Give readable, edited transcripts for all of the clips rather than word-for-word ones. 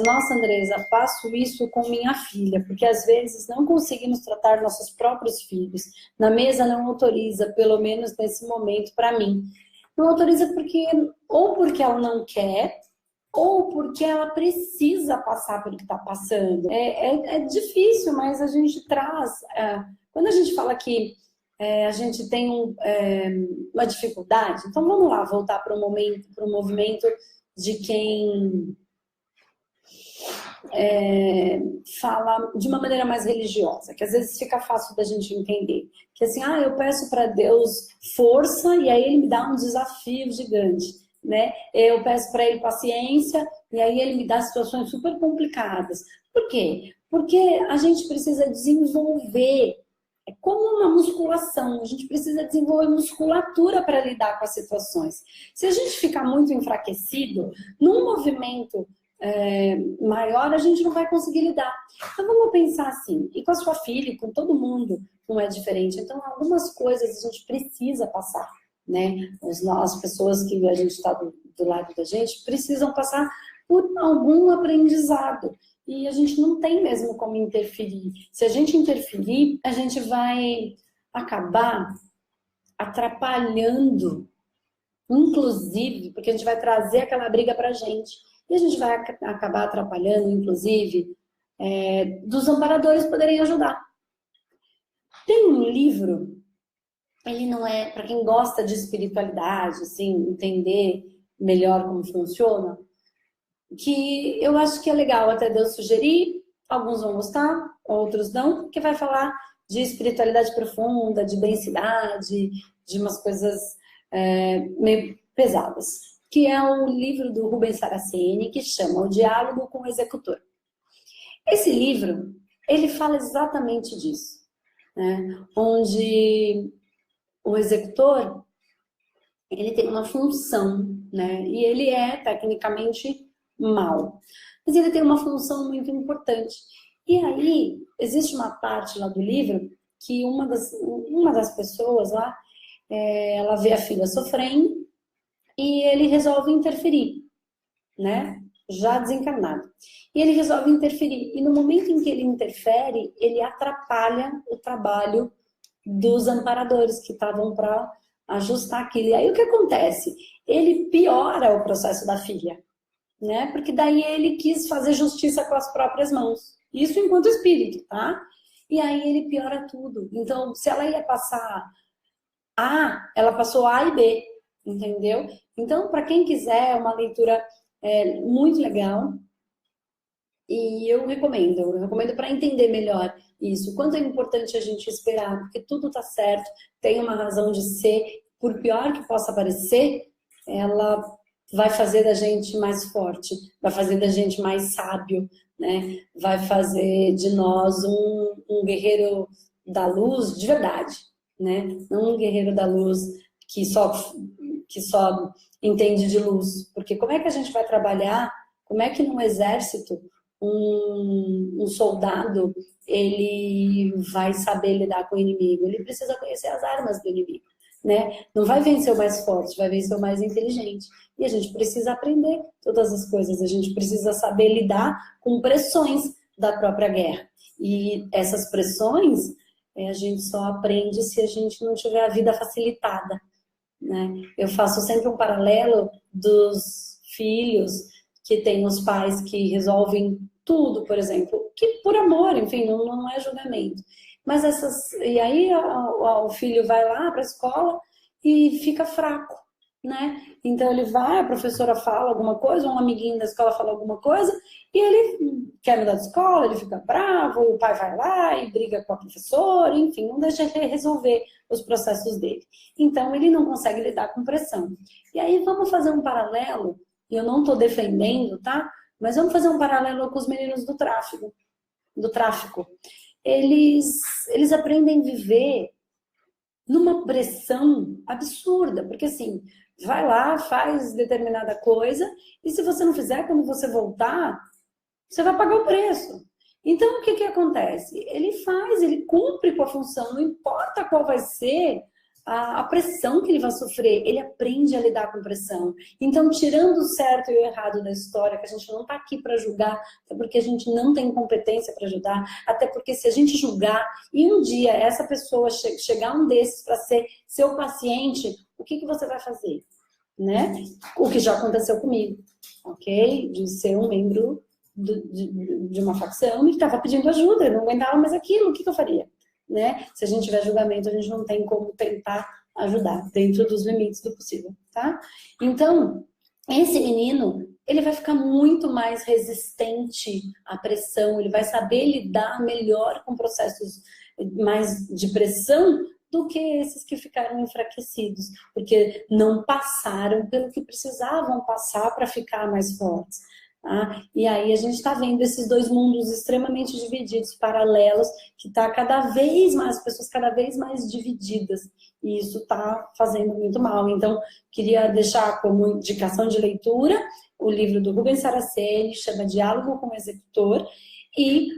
nossa, Andresa, faço isso com minha filha, porque às vezes não conseguimos tratar nossos próprios filhos. Na mesa não autoriza, pelo menos nesse momento, para mim. Não autoriza porque, ou porque ela não quer, ou porque ela precisa passar pelo que está passando. É difícil, mas a gente traz... quando a gente fala que a gente tem uma dificuldade, então vamos lá, voltar para o movimento de quem fala de uma maneira mais religiosa, que às vezes fica fácil da gente entender. Que assim, eu peço para Deus força e aí ele me dá um desafio gigante, né? Eu peço para ele paciência e aí ele me dá situações super complicadas. Por quê? Porque a gente precisa desenvolver, é como uma musculação, a gente precisa desenvolver musculatura para lidar com as situações. Se a gente ficar muito enfraquecido, num movimento maior, a gente não vai conseguir lidar. Então vamos pensar assim, e com a sua filha, e com todo mundo não é diferente. Então algumas coisas a gente precisa passar, né? As pessoas que a gente está do lado da gente precisam passar por algum aprendizado. E a gente não tem mesmo como interferir. Se a gente interferir, a gente vai acabar atrapalhando, inclusive, porque a gente vai trazer aquela briga pra gente. E a gente vai acabar atrapalhando, inclusive, dos amparadores poderem ajudar. Tem um livro, ele não é, para quem gosta de espiritualidade, assim, entender melhor como funciona, que eu acho que é legal até de eu sugerir, alguns vão gostar, outros não, que vai falar de espiritualidade profunda, de densidade, de umas coisas meio pesadas, que é um livro do Rubens Saraceni, que chama O Diálogo com o Executor. Esse livro, ele fala exatamente disso, né? Onde o executor, ele tem uma função, né? E ele é, tecnicamente, mal. Mas ele tem uma função muito importante. E aí, existe uma parte lá do livro que uma das pessoas lá, ela vê a filha sofrendo e ele resolve interferir, né? Já desencarnado. E ele resolve interferir. E no momento em que ele interfere, ele atrapalha o trabalho dos amparadores que estavam para ajustar aquilo. E aí o que acontece? Ele piora o processo da filha, né? Porque daí ele quis fazer justiça com as próprias mãos. Isso enquanto espírito, tá? E aí ele piora tudo. Então, se ela ia passar A, ela passou A e B, entendeu? Então, para quem quiser, é uma leitura muito legal. E eu recomendo para entender melhor isso. Quanto é importante a gente esperar, porque tudo está certo, tem uma razão de ser, por pior que possa parecer, ela vai fazer da gente mais forte, vai fazer da gente mais sábio, né? Vai fazer de nós um guerreiro da luz de verdade, né? Não um guerreiro da luz que só entende de luz. Porque como é que a gente vai trabalhar? Como é que num exército um soldado ele vai saber lidar com o inimigo? Ele precisa conhecer as armas do inimigo, né? Não vai vencer o mais forte, vai vencer o mais inteligente. E a gente precisa aprender todas as coisas, a gente precisa saber lidar com pressões da própria guerra. E essas pressões a gente só aprende se a gente não tiver a vida facilitada, né? Eu faço sempre um paralelo dos filhos que têm os pais que resolvem tudo, por exemplo, que por amor, enfim, não é julgamento. Mas e aí o filho vai lá para a escola e fica fraco, né? Então ele vai, a professora fala alguma coisa, um amiguinho da escola fala alguma coisa, e ele quer mudar de escola, ele fica bravo, o pai vai lá e briga com a professora, enfim, não deixa ele resolver os processos dele. Então ele não consegue lidar com pressão. E aí vamos fazer um paralelo, e eu não estou defendendo, tá? Mas vamos fazer um paralelo com os meninos do tráfico. Eles aprendem a viver numa pressão absurda, porque assim, vai lá, faz determinada coisa, e se você não fizer, quando você voltar, você vai pagar o preço. Então, o que acontece? Ele cumpre com a função, não importa qual vai ser a pressão que ele vai sofrer, ele aprende a lidar com pressão. Então, tirando o certo e o errado da história, que a gente não está aqui para julgar, até porque a gente não tem competência para ajudar, até porque se a gente julgar e um dia essa pessoa chegar um desses para ser seu paciente, o que você vai fazer? Né? O que já aconteceu comigo, ok? De ser um membro de uma facção e que estava pedindo ajuda, eu não aguentava mais aquilo, o que eu faria? Né? Se a gente tiver julgamento, a gente não tem como tentar ajudar dentro dos limites do possível, tá? Então, esse menino, ele vai ficar muito mais resistente à pressão, ele vai saber lidar melhor com processos mais de pressão do que esses que ficaram enfraquecidos, porque não passaram pelo que precisavam passar para ficar mais fortes. Tá? E aí a gente está vendo esses dois mundos extremamente divididos, paralelos, que está cada vez mais, as pessoas cada vez mais divididas. E isso está fazendo muito mal. Então, queria deixar como indicação de leitura o livro do Rubens Saraceni, chama Diálogo com o Executor, e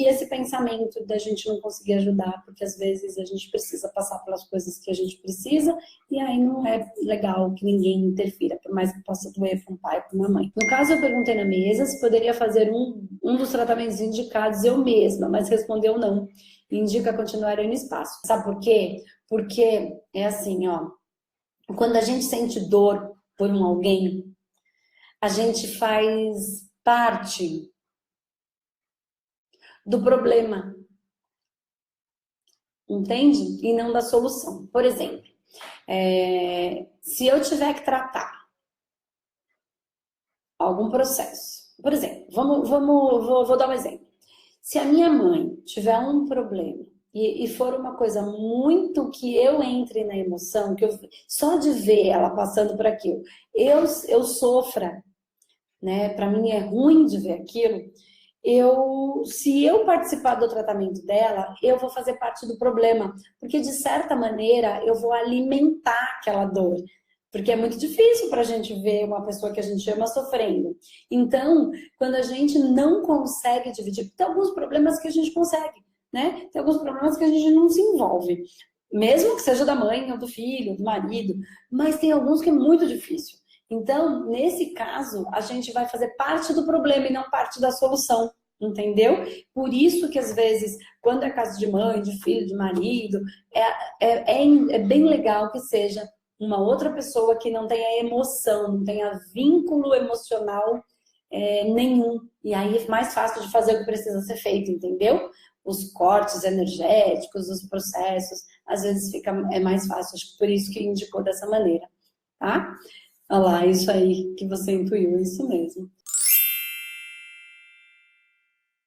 esse pensamento da gente não conseguir ajudar, porque às vezes a gente precisa passar pelas coisas que a gente precisa, e aí não é legal que ninguém interfira, por mais que possa doer para um pai, para uma mãe. No caso, eu perguntei na mesa se poderia fazer um dos tratamentos indicados eu mesma, mas respondeu não. Indica continuar no espaço. Sabe por quê? Porque é assim, ó, quando a gente sente dor por alguém, a gente faz parte do problema, entende? E não da solução. Por exemplo, se eu tiver que tratar algum processo, por exemplo, vou dar um exemplo. Se a minha mãe tiver um problema e for uma coisa muito que eu entre na emoção, que só de ver ela passando por aquilo, eu sofra, né? Para mim é ruim de ver aquilo. Se eu participar do tratamento dela, eu vou fazer parte do problema, porque de certa maneira eu vou alimentar aquela dor, porque é muito difícil para a gente ver uma pessoa que a gente ama sofrendo. Então, quando a gente não consegue dividir, tem alguns problemas que a gente consegue, né? Tem alguns problemas que a gente não se envolve, mesmo que seja da mãe ou do filho, do marido, mas tem alguns que é muito difícil. Então, nesse caso, a gente vai fazer parte do problema e não parte da solução, entendeu? Por isso que, às vezes, quando é caso de mãe, de filho, de marido, é bem legal que seja uma outra pessoa que não tenha emoção, não tenha vínculo emocional nenhum. E aí é mais fácil de fazer o que precisa ser feito, entendeu? Os cortes energéticos, os processos, às vezes é mais fácil. Acho que por isso que indicou dessa maneira, tá? Olha lá, isso aí que você intuiu, isso mesmo.